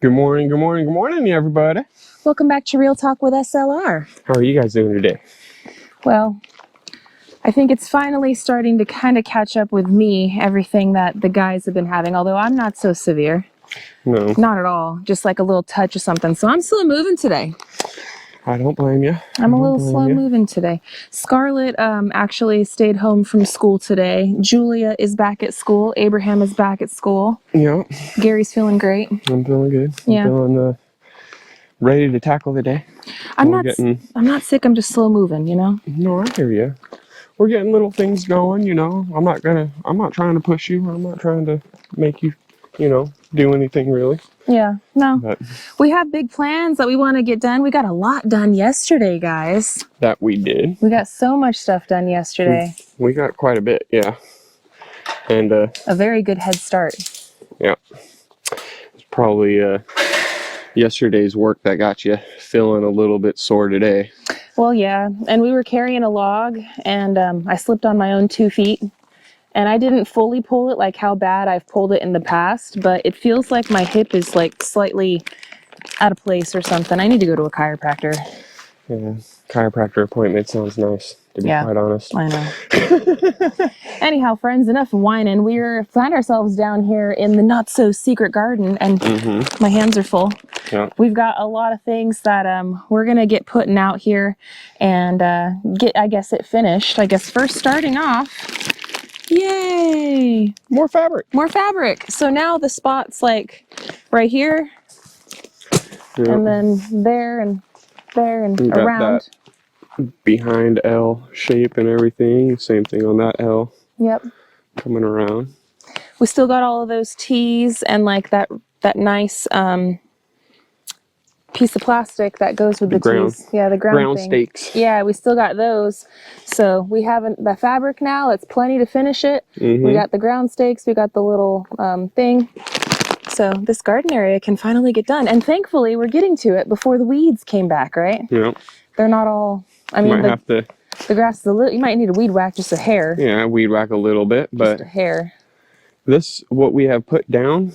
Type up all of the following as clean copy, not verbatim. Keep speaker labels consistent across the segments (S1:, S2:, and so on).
S1: Good morning, good morning, good morning, everybody.
S2: Welcome back to Real Talk with SLR.
S1: How are you guys doing today?
S2: Well, I think it's finally starting to kind of catch up with me, everything that the guys have been having, although I'm not so severe.
S1: No.
S2: Not at all. Just like a little touch of something. So I'm slow moving today.
S1: I don't blame you.
S2: I'm a little slow moving today. Scarlett actually stayed home from school today. Julia is back at school. Abraham is back at school.
S1: Yeah.
S2: Gary's feeling great.
S1: I'm feeling good.
S2: Yeah.
S1: I'm feeling ready to tackle the day.
S2: I'm not sick. I'm just slow moving, you know?
S1: No, I hear you. We're getting little things going, you know. I'm not trying to push you. I'm not trying to make you, do anything really.
S2: Yeah, no.
S1: But
S2: we have big plans that we want to get done. We got a lot done yesterday, guys.
S1: that we did.
S2: We got so much stuff done yesterday.
S1: We got quite a bit, yeah. And
S2: a very good head start.
S1: Yeah. It's probably yesterday's work that got you feeling a little bit sore today.
S2: Well, yeah. And we were carrying a log, and I slipped on my own 2 feet. And I didn't fully pull it like how bad I've pulled it in the past, but it feels like my hip is like slightly out of place or something. I need to go to a chiropractor.
S1: Yeah, chiropractor appointment sounds nice, to be quite honest.
S2: I know. Anyhow, friends, enough whining. We found ourselves down here in the not-so-secret garden, and my hands are full.
S1: Yeah.
S2: We've got a lot of things that we're going to get putting out here and get, I guess, it finished. I guess first starting off... Yay!
S1: More fabric.
S2: More fabric. So now the spot's like right here, and then there and there and around.
S1: That behind L shape and everything. Same thing on that L.
S2: Yep.
S1: Coming around.
S2: We still got all of those tees and like that nice piece of plastic that goes with the tees. Yeah, the ground thing.
S1: Stakes.
S2: Yeah, we still got those. So we have the fabric now. It's plenty to finish it. We got the ground stakes. We got the little thing. So this garden area can finally get done. And thankfully, we're getting to it before the weeds came back, right?
S1: Yeah.
S2: They're not all... I mean, the grass is a little... You might need a weed whack, just a hair.
S1: Yeah, weed whack a little bit, but...
S2: Just a hair.
S1: This, what we have put down,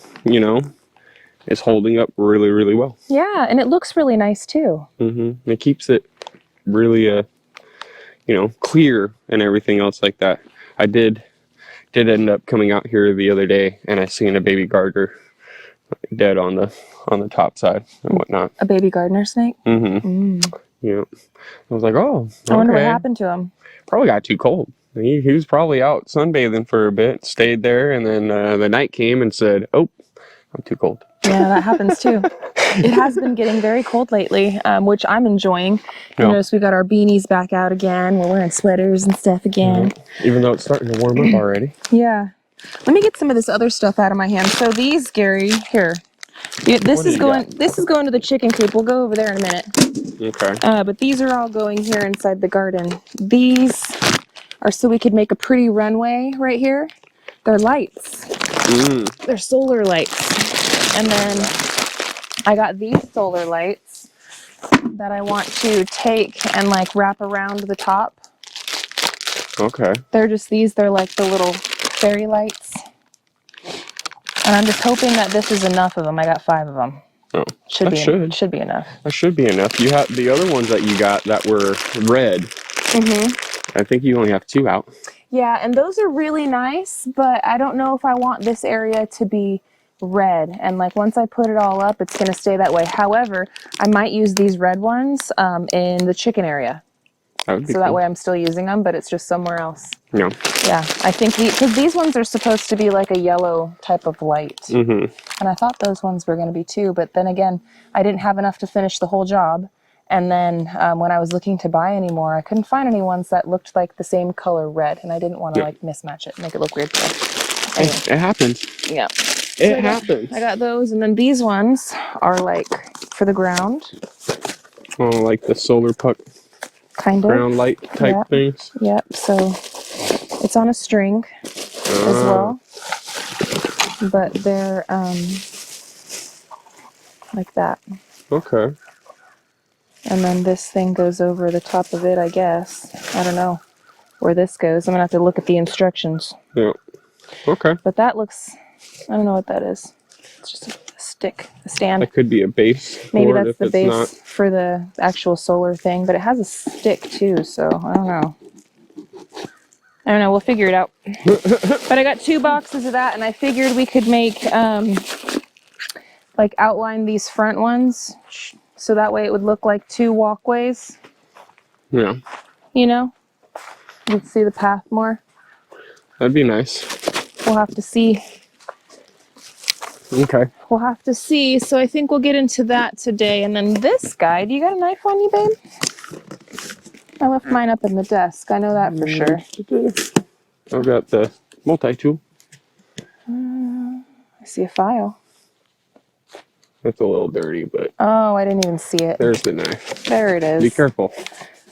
S1: is holding up really, really well.
S2: Yeah, and it looks really nice too.
S1: It keeps it really, clear and everything else like that. I did end up coming out here the other day, and I seen a baby gardener dead on the top side and whatnot.
S2: A baby gardener snake?
S1: Yeah. I was like, oh,
S2: I wonder what happened to him.
S1: Probably got too cold. He was probably out sunbathing for a bit, stayed there, and then the night came and said, oh, I'm too cold.
S2: Yeah, that happens too. It has been getting very cold lately, which I'm enjoying. You notice we got our beanies back out again. We're wearing sweaters and stuff again.
S1: Even though it's starting to warm up already.
S2: Yeah. Let me get some of this other stuff out of my hand. So these, Gary, here. This is going to the chicken coop. We'll go over there in a minute.
S1: Okay.
S2: But these are all going here inside the garden. These are so we could make a pretty runway right here. They're lights. They're solar lights. And then I got these solar lights that I want to take and like wrap around the top.
S1: Okay.
S2: They're just these. They're like the little fairy lights. And I'm just hoping that this is enough of them. I got 5 of them.
S1: Oh,
S2: should be enough.
S1: That should be enough. You have the other ones that you got that were red. I think you only have 2 out.
S2: Yeah, and those are really nice, but I don't know if I want this area to be red. And like once I put it all up, it's going to stay that way. However, I might use these red ones in the chicken area.
S1: That would be cool.
S2: That way I'm still using them, but it's just somewhere else.
S1: Yeah.
S2: Yeah, I think because these ones are supposed to be like a yellow type of light. And I thought those ones were going to be too, but then again, I didn't have enough to finish the whole job. And then when I was looking to buy any more, I couldn't find any ones that looked like the same color red, and I didn't want to like mismatch it, make it look weird. Anyway.
S1: It happens.
S2: Yeah.
S1: It happens.
S2: I got those, and then these ones are like for the ground.
S1: Oh, like the solar puck.
S2: Kind of.
S1: Ground light type things.
S2: Yep. So it's on a string as well, but they're like that.
S1: Okay.
S2: And then this thing goes over the top of it, I guess. I don't know where this goes. I'm gonna have to look at the instructions.
S1: Yeah. Okay.
S2: But that looks, I don't know what that is. It's just stick, a stand.
S1: That could be a base.
S2: Maybe that's the base for the actual solar thing, but it has a stick too, so I don't know. We'll figure it out. But I got 2 boxes of that, and I figured we could make, like outline these front ones, so that way it would look like 2 walkways.
S1: Yeah.
S2: You know? You'd see the path more.
S1: That'd be nice.
S2: We'll have to see.
S1: Okay.
S2: We'll have to see. So I think we'll get into that today. And then this guy, do you got a knife on you, babe? I left mine up in the desk. I know that for sure.
S1: I've got the multi-tool.
S2: I see a file.
S1: It's a little dirty, but...
S2: Oh, I didn't even see it.
S1: There's the knife.
S2: There it is.
S1: Be careful.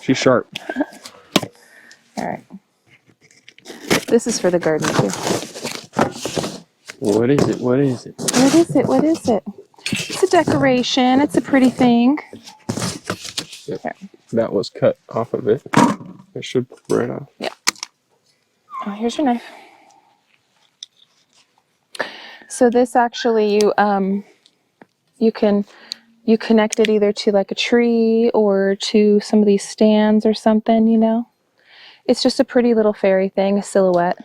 S1: She's sharp.
S2: All right. This is for the garden, too.
S1: What is it? What is it?
S2: What is it? What is it? It's a decoration. It's a pretty thing.
S1: Yep. That was cut off of it. It should pull right off.
S2: Yeah. Oh, here's your knife. So this actually, you connect it either to like a tree or to some of these stands or something, you know. It's just a pretty little fairy thing, a silhouette.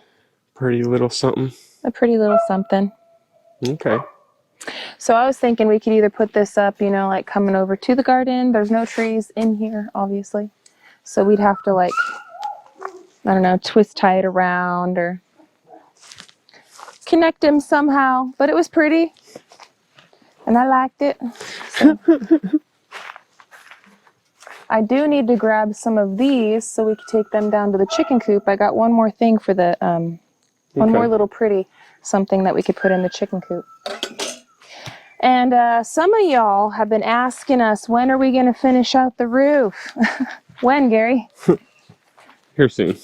S1: Pretty little something.
S2: A pretty little something.
S1: Okay.
S2: So I was thinking we could either put this up, you know, like coming over to the garden. There's no trees in here, obviously. So we'd have to like, I don't know, twist tie it around or connect him somehow. But it was pretty. And I liked it. So. I do need to grab some of these so we could take them down to the chicken coop. I got one more thing for the, one more little pretty something that we could put in the chicken coop. And some of y'all have been asking us, when are we going to finish out the roof? When, Gary?
S1: Here soon.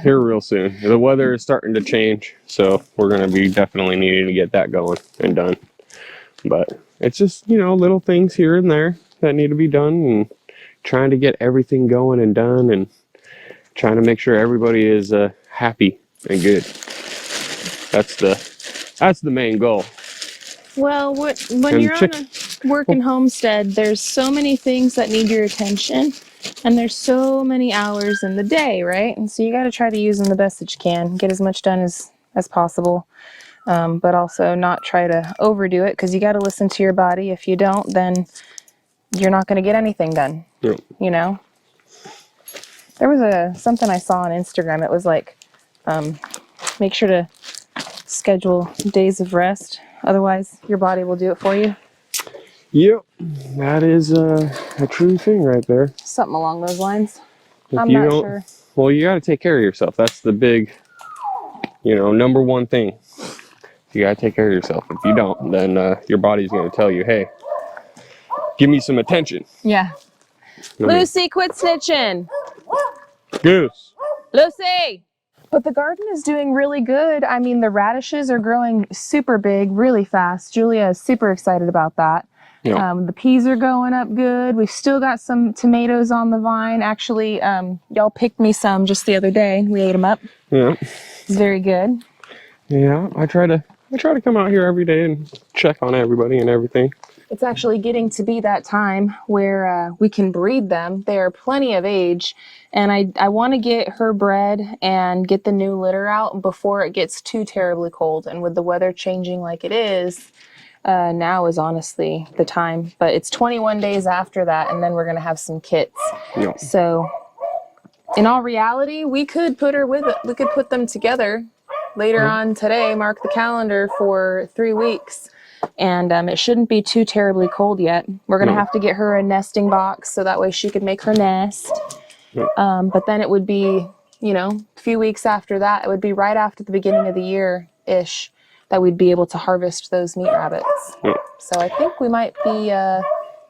S1: Here real soon. The weather is starting to change, so we're going to be definitely needing to get that going and done. But it's just, you know, little things here and there that need to be done, and trying to get everything going and done, and trying to make sure everybody is happy and good. That's the main goal.
S2: Well, when you're on a working homestead, there's so many things that need your attention, and there's so many hours in the day, right? And so you got to try to use them the best that you can, get as much done as possible, but also not try to overdo it, because you got to listen to your body. If you don't, then you're not going to get anything done.
S1: Yep.
S2: You know? There was something I saw on Instagram. It was like, make sure to schedule days of rest. Otherwise, your body will do it for you.
S1: Yep. That is a true thing right there.
S2: Something along those lines.
S1: If
S2: I'm
S1: you
S2: not
S1: don't,
S2: sure.
S1: Well, you got to take care of yourself. That's the big, you know, number one thing. You got to take care of yourself. If you don't, then your body's going to tell you, hey, give me some attention.
S2: Yeah. Lucy, quit snitching.
S1: Goose.
S2: Lucy! But the garden is doing really good. I mean, the radishes are growing super big, really fast. Julia is super excited about that. Yeah. The peas are going up good. We've still got some tomatoes on the vine. Actually, y'all picked me some just the other day. We ate them up. Yeah. It's very good.
S1: Yeah, I try to come out here every day and check on everybody and everything.
S2: It's actually getting to be that time where we can breed them. They are plenty of age, and I want to get her bred and get the new litter out before it gets too terribly cold. And with the weather changing like it is, now is honestly the time. But it's 21 days after that, and then we're going to have some kits. Yeah. So in all reality, we could put her with it. We could put them together later on today, mark the calendar for 3 weeks. And it shouldn't be too terribly cold yet. We're going to have to get her a nesting box so that way she could make her nest. But then it would be, you know, a few weeks after that, it would be right after the beginning of the year-ish that we'd be able to harvest those meat rabbits. So I think we might be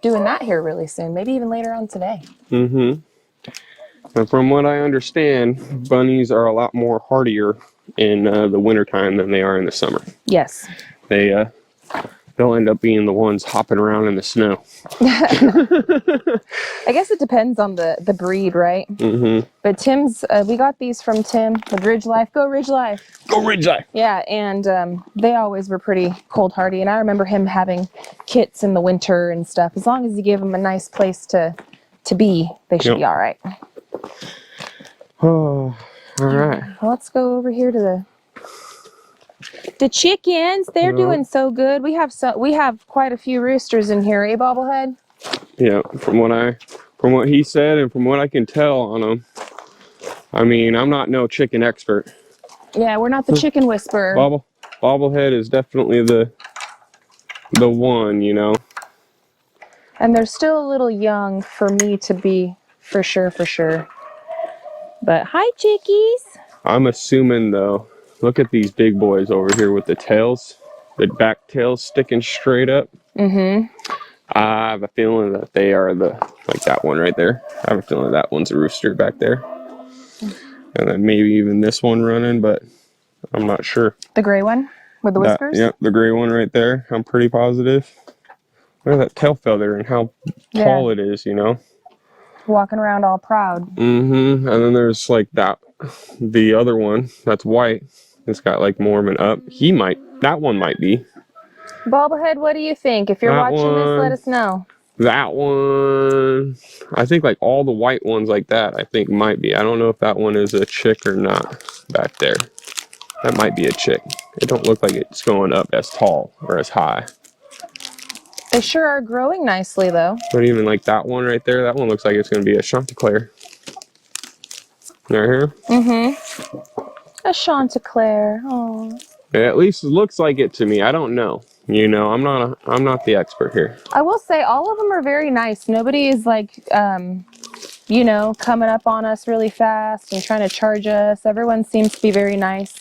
S2: doing that here really soon, maybe even later on today.
S1: Mm-hmm. And from what I understand, bunnies are a lot more hardier in the wintertime than they are in the summer.
S2: Yes.
S1: they'll end up being the ones hopping around in the snow.
S2: I guess it depends on the breed, right?
S1: Mm-hmm.
S2: But Tim's, we got these from Tim with Ridge Life. Go Ridge Life.
S1: Go Ridge Life.
S2: Yeah, and they always were pretty cold hardy. And I remember him having kits in the winter and stuff. As long as you give them a nice place to be, they should be all right.
S1: Oh, all right.
S2: Well, let's go over here to the chickens. They're doing so good. We have quite a few roosters in here, eh, Bobblehead?
S1: Yeah, from what he said and from what I can tell on them. I mean, I'm not no chicken expert.
S2: Yeah, we're not the chicken whisperer.
S1: Bobblehead is definitely the one, you know.
S2: And they're still a little young for me to be for sure. But hi, chickies. I'm
S1: assuming though, look at these big boys over here with the tails, the back tails sticking straight up. Mm-hmm. I have a feeling that they are like that one right there. I have a feeling that one's a rooster back there. And then maybe even this one running, but I'm not sure.
S2: The gray one with the whiskers?
S1: Yep, the gray one right there. I'm pretty positive. Look at that tail feather and how tall it is, you know?
S2: Walking around all proud.
S1: Mm-hmm. And then there's like the other one that's white. It's got like Mormon up. That one might be.
S2: Bobblehead, what do you think? If you're watching this, let us know.
S1: That one, I think like all the white ones like that, I think might be. I don't know if that one is a chick or not back there. That might be a chick. It don't look like it's going up as tall or as high.
S2: They sure are growing nicely though.
S1: But even like that one right there, that one looks like it's going to be a Chanticleer. Right here?
S2: Mm-hmm. A Chanticleer. Oh.
S1: At least it looks like it to me. I don't know. You know, I'm not the expert here.
S2: I will say all of them are very nice. Nobody is like, you know, coming up on us really fast and trying to charge us. Everyone seems to be very nice.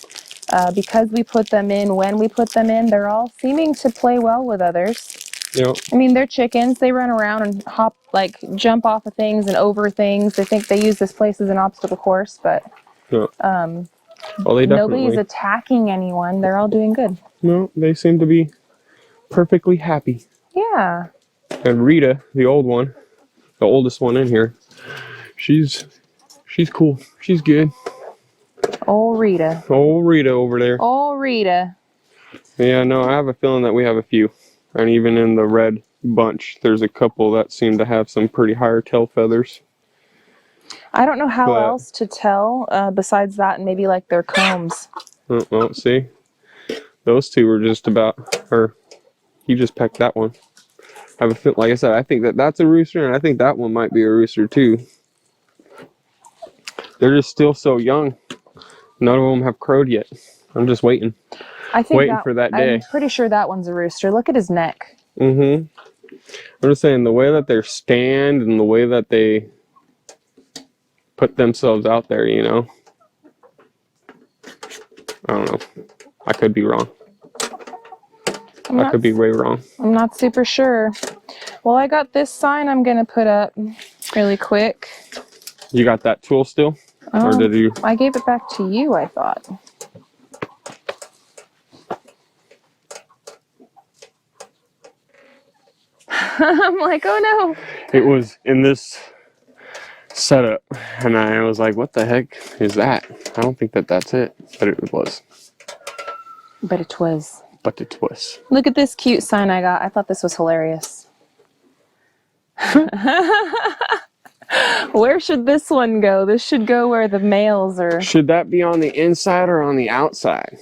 S2: Because we put them in when we put them in, they're all seeming to play well with others.
S1: Yep.
S2: I mean, they're chickens. They run around and hop, like jump off of things and over things. They think they use this place as an obstacle course, but
S1: yep. Well,
S2: nobody's attacking anyone. They're all doing good.
S1: No, they seem to be perfectly happy.
S2: Yeah.
S1: And Rita, the old one, the oldest one in here, she's cool. She's good.
S2: Old Rita.
S1: Old Rita over there.
S2: Old Rita.
S1: Yeah, no, I have a feeling that we have a few. And even in the red bunch, there's a couple that seem to have some pretty higher tail feathers.
S2: I don't know how else to tell besides that and maybe like their combs.
S1: Well, see, those two were just about, or he just pecked that one. I have a feel, like I said, I think that's a rooster, and I think that one might be a rooster too. They're just still so young. None of them have crowed yet. I'm just waiting. Waiting for that day.
S2: I'm pretty sure that one's a rooster. Look at his neck.
S1: Mm-hmm. I'm just saying the way that they stand and the way that they put themselves out there, you know. I don't know. I could be wrong. I could be way wrong.
S2: I'm not super sure. Well, I got this sign I'm going to put up really quick.
S1: You got that tool still? Or did you?
S2: I gave it back to you, I thought. I'm like, oh no.
S1: It was in this setup, and I was like, what the heck is that? I don't think that's it, but it was.
S2: But it was.
S1: But it was.
S2: Look at this cute sign I got. I thought this was hilarious. Where should this one go? This should go where the males are.
S1: Should that be on the inside or on the outside?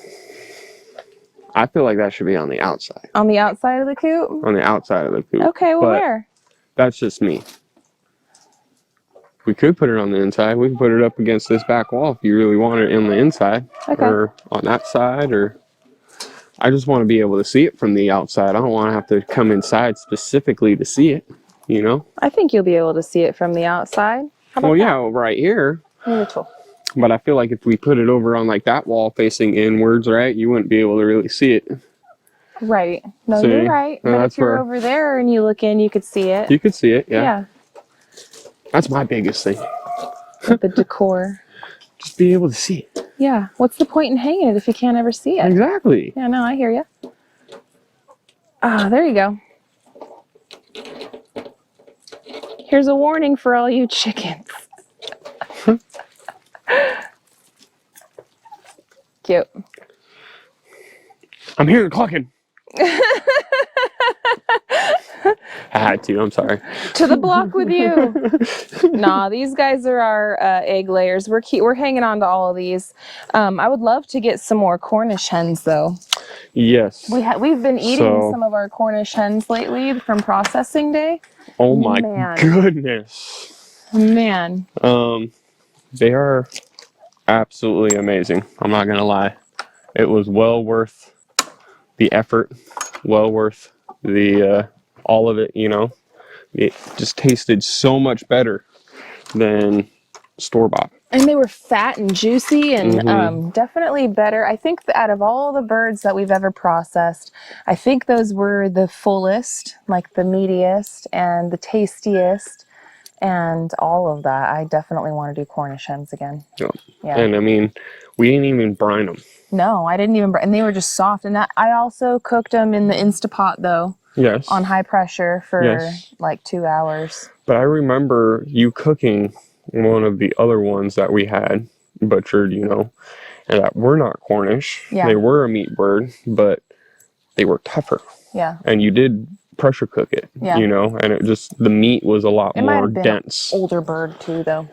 S1: I feel like that should be on the outside.
S2: On the outside of the coop?
S1: On the outside of the coop.
S2: Okay, well, but where?
S1: That's just me. We could put it on the inside. We can put it up against this back wall if you really want it in the inside. Okay. Or on that side, or... I just want to be able to see it from the outside. I don't want to have to come inside specifically to see it, you know?
S2: I think you'll be able to see it from the outside. How about
S1: yeah, right here.
S2: Beautiful.
S1: But I feel like if we put it over on like that wall facing inwards, right, you wouldn't be able to really see it.
S2: Right. No, you're right. But if you're over there and you look in, you could see it.
S1: You could see it, yeah.
S2: Yeah.
S1: That's my biggest thing.
S2: With the decor.
S1: Just be able to see it.
S2: Yeah. What's the point in hanging it if you can't ever see it?
S1: Exactly.
S2: Yeah, no, I hear you. Ah, there you go. Here's a warning for all you chickens. Cute.
S1: I'm hearing clucking. I had to, I'm sorry.
S2: To the block with you. Nah, these guys are our egg layers. We're hanging on to all of these. I would love to get some more Cornish hens though.
S1: Yes.
S2: We've been eating some of our Cornish hens lately from processing day.
S1: Oh my goodness.
S2: Man.
S1: They are absolutely amazing. I'm not gonna lie. It was well worth the effort, well worth the all of it, you know. It just tasted so much better than store-bought.
S2: And they were fat and juicy and definitely better. I think that out of all the birds that we've ever processed, I think those were the fullest, like the meatiest and the tastiest and all of that. I definitely want to do Cornish hens again.
S1: Yeah. And I mean, we didn't even brine them.
S2: No, I didn't even, and they were just soft. And I also cooked them in the Instapot though.
S1: Yes.
S2: On high pressure for like 2 hours.
S1: But I remember you cooking one of the other ones that we had butchered, you know, and that were not Cornish.
S2: Yeah.
S1: They were a meat bird, but they were tougher.
S2: Yeah.
S1: And you did pressure cook it, you know, and it just, the meat was a lot more dense.
S2: Older bird too, though.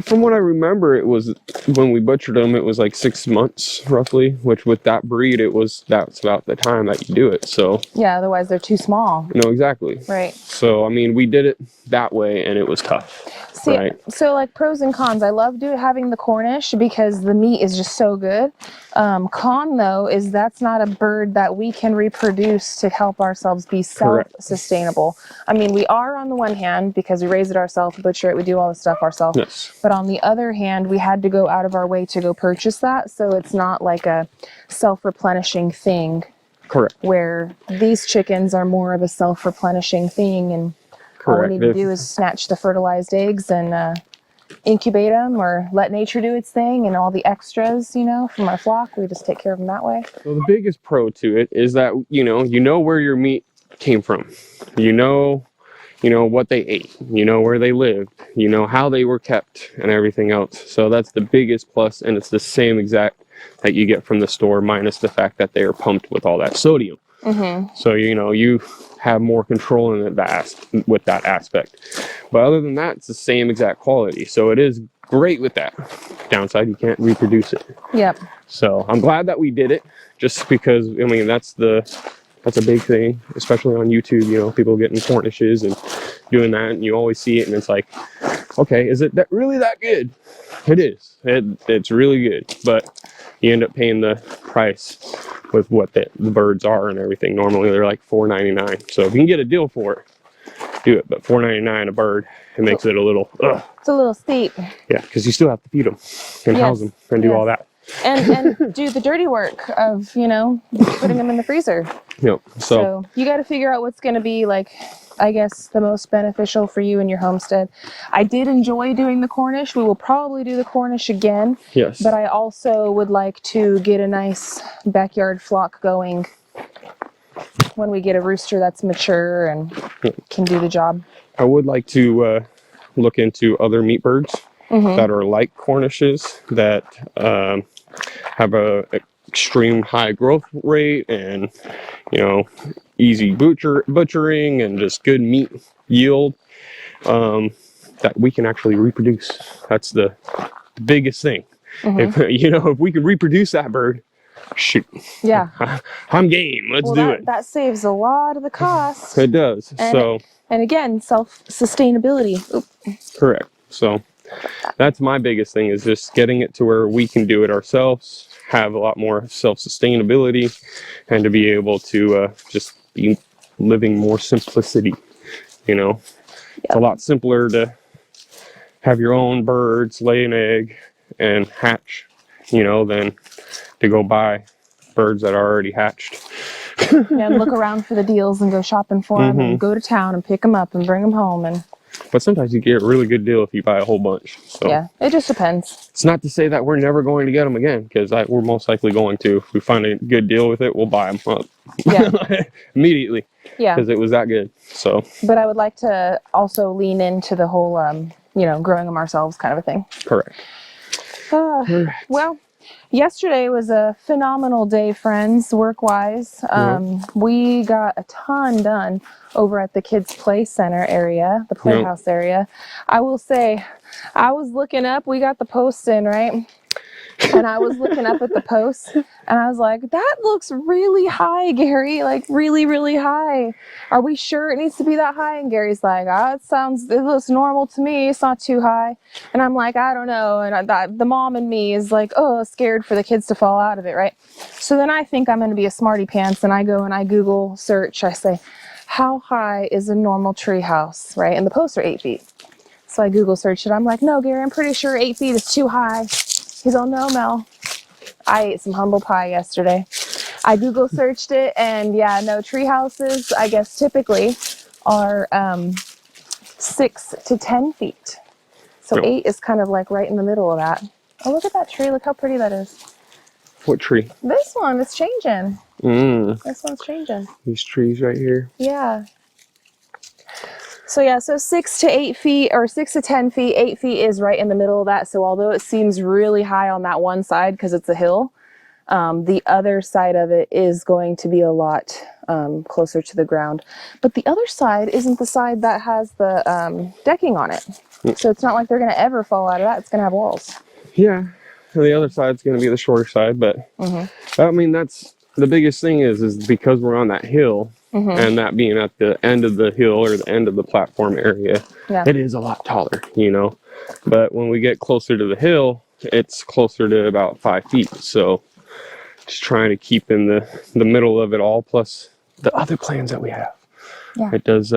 S1: From what I remember, it was, when we butchered them, it was like 6 months roughly, which with that breed, that's about the time that you do it. So
S2: yeah, otherwise they're too small.
S1: No, exactly.
S2: Right.
S1: So I mean, we did it that way, and it was tough.
S2: See,
S1: right?
S2: So like pros and cons. I love having the Cornish because the meat is just so good. Con though is that's not a bird that we can reproduce to help ourselves be self-sustainable. I mean, we are on the one hand because we raise it ourselves, butcher it, we do all the stuff ourselves.
S1: Yes.
S2: But on the other hand, we had to go out of our way to go purchase that, so it's not like a self-replenishing thing.
S1: Correct.
S2: Where these chickens are more of a self-replenishing thing, and all we need to do is snatch the fertilized eggs and incubate them or let nature do its thing, and all the extras, you know, from our flock, we just take care of them that way.
S1: So the biggest pro to it is that, you know where your meat came from. You know what they ate, you know where they lived, you know how they were kept and everything else. So that's the biggest plus, and it's the same exact that you get from the store, minus the fact that they are pumped with all that sodium. So, you know, you have more control in it with that aspect. But other than that, it's the same exact quality. So it is great with that. Downside, you can't reproduce it.
S2: Yep.
S1: So I'm glad that we did it, just because, I mean, that's a big thing, especially on YouTube, you know, people getting Cornishes and doing that, and you always see it, and it's like, okay, is it really that good? It is. It's really good, but you end up paying the price with what the birds are and everything. Normally they're like $4.99. So if you can get a deal for it, do it. But $4.99 a bird, it makes it a little,
S2: It's a little steep.
S1: Yeah, because you still have to feed them and house them and do all that.
S2: And do the dirty work of, you know, putting them in the freezer.
S1: Yep. So
S2: you got to figure out what's going to be, like, I guess, the most beneficial for you and your homestead. I did enjoy doing the Cornish. We will probably do the Cornish again.
S1: Yes.
S2: But I also would like to get a nice backyard flock going when we get a rooster that's mature and can do the job.
S1: I would like to look into other meat birds that are like Cornishes, that have a extreme high growth rate and, you know, easy butchering and just good meat yield, that we can actually reproduce. That's the biggest thing. If we can reproduce that bird, shoot.
S2: Yeah.
S1: I'm game. Let's do it.
S2: That saves a lot of the cost.
S1: It does.
S2: And again, self-sustainability.
S1: Correct. So that's my biggest thing, is just getting it to where we can do it ourselves, have a lot more self-sustainability, and to be able to just be living more simplicity. You know, it's a lot simpler to have your own birds lay an egg and hatch, you know, than to go buy birds that are already hatched.
S2: And look around for the deals and go shopping for them and go to town and pick them up and bring them home.
S1: But sometimes you get a really good deal if you buy a whole bunch. So
S2: yeah, it just depends.
S1: It's not to say that we're never going to get them again, because we're most likely going to. If we find a good deal with it, we'll buy them up.
S2: Yeah.
S1: Immediately.
S2: Yeah.
S1: Because it was that good. So.
S2: But I would like to also lean into the whole, you know, growing them ourselves kind of a thing.
S1: Correct.
S2: Well, yesterday was a phenomenal day, friends, work-wise. We got a ton done over at the Kids Play Center area, the Playhouse area. I will say, I was looking up, we got the posts in, right? And I was looking up at the posts, and I was like, that looks really high, Gary, like really, really high. Are we sure it needs to be that high? And Gary's like, it looks normal to me. It's not too high. And I'm like, I don't know. And the mom in me is like, oh, scared for the kids to fall out of it, right? So then I think I'm going to be a smarty pants, and I go and I Google search. I say, how high is a normal tree house, right? And the posts are 8 feet. So I Google searched it. I'm like, no, Gary, I'm pretty sure 8 feet is too high. He's all, no, Mel. I ate some humble pie yesterday. I Google searched it, and yeah, no, tree houses, I guess, typically are 6 to 10 feet. So 8 is kind of like right in the middle of that. Oh, look at that tree. Look how pretty that is.
S1: What tree?
S2: This one is changing. This one's changing.
S1: These trees right here.
S2: Yeah. So yeah, so 6 to 8 feet, or 6 to 10 feet, 8 feet is right in the middle of that. So although it seems really high on that one side because it's a hill, the other side of it is going to be a lot closer to the ground. But the other side isn't the side that has the decking on it. So it's not like they're going to ever fall out of that. It's going to have walls.
S1: Yeah, the other side's going to be the shorter side, but I mean, that's the biggest thing is because we're on that hill. And that being at the end of the hill or the end of the platform area, it is a lot taller, you know. But when we get closer to the hill, it's closer to about 5 feet. So just trying to keep in the middle of it all, plus the other plans that we have. Yeah. It does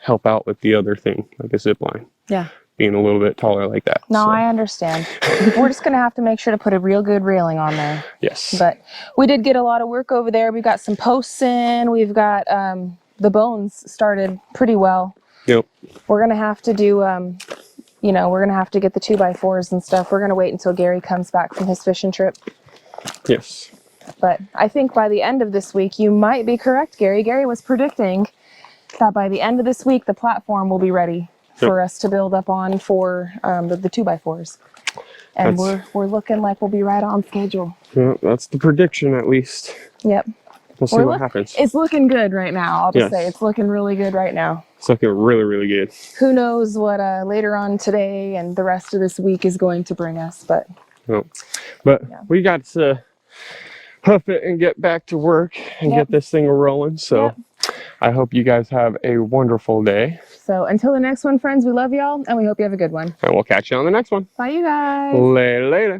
S1: help out with the other thing, like a zip line. Yeah. Being a little bit taller like that.
S2: No, I understand. We're just going to have to make sure to put a real good railing on there.
S1: Yes.
S2: But we did get a lot of work over there. We've got some posts in. We've got the bones started pretty well.
S1: Yep.
S2: We're going to have to do, you know, we're going to have to get the 2x4s and stuff. We're going to wait until Gary comes back from his fishing trip.
S1: Yes.
S2: But I think by the end of this week, you might be correct, Gary. Gary was predicting that by the end of this week, the platform will be ready for us to build up on for the 2x4s. And we're looking like we'll be right on schedule.
S1: Yeah, that's the prediction at least.
S2: Yep.
S1: We'll see what happens.
S2: It's looking good right now. I'll just say it's looking really good right now.
S1: It's looking really, really good.
S2: Who knows what later on today and the rest of this week is going to bring us, but...
S1: we got to huff it and get back to work and get this thing rolling. So I hope you guys have a wonderful day.
S2: So until the next one, friends, we love y'all, and we hope you have a good one.
S1: And we'll catch you on the next one.
S2: Bye, you guys.
S1: Later.